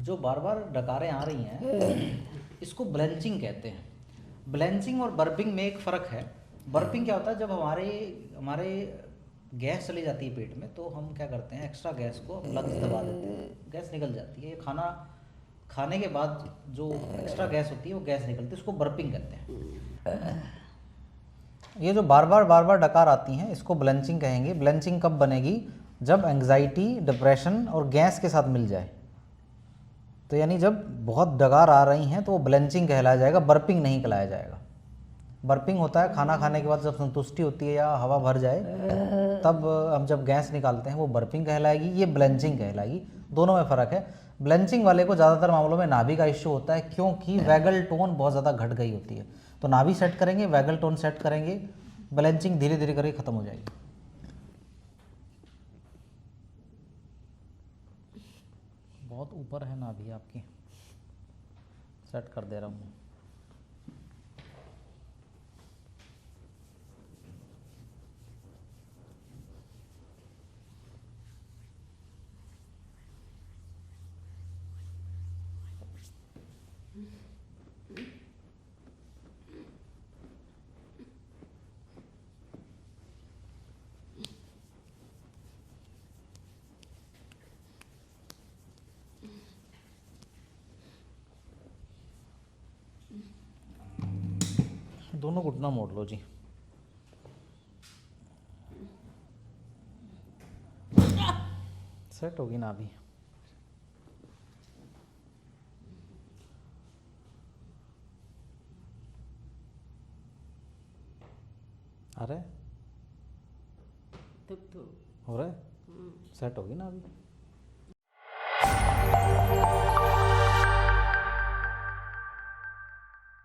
जो बार बार डकारें आ रही हैं इसको ब्लेंचिंग कहते हैं। ब्लेंचिंग और बर्पिंग में एक फ़र्क है। बर्पिंग क्या होता है, जब हमारे हमारे गैस चली जाती है पेट में, तो हम क्या करते हैं, एक्स्ट्रा गैस को लंग्स दबा देते हैं, गैस निकल जाती है। ये खाना खाने के बाद जो एक्स्ट्रा गैस होती है वो गैस निकलती है, उसको बर्पिंग कहते हैं। ये जो बार बार डकार आती हैं इसको ब्लेंचिंग कहेंगे। ब्लेंचिंग कब बनेगी, जब एंग्जाइटी, डिप्रेशन और गैस के साथ मिल जाए। तो यानी जब बहुत डकार आ रही हैं तो वो ब्लेंचिंग कहलाया जाएगा, बर्पिंग नहीं कहलाया जाएगा। बर्पिंग होता है खाना खाने के बाद जब संतुष्टि होती है या हवा भर जाए, तब हम जब गैस निकालते हैं वो बर्पिंग कहलाएगी, ये ब्लेंचिंग कहलाएगी। दोनों में फ़र्क है। ब्लेंचिंग वाले को ज़्यादातर मामलों में नाभि का इश्यू होता है, क्योंकि वैगल टोन बहुत ज़्यादा घट गई होती है। तो नाभि सेट करेंगे, वैगल टोन सेट करेंगे, ब्लेंचिंग धीरे धीरे करके ख़त्म हो जाएगी। बहुत ऊपर है नाभि आपकी, सेट कर दे रहा हूँ। दोनों घुटना मोड़ लो जी। सेट होगी नाभि। अरे हो रहा है, सेट होगी नाभि।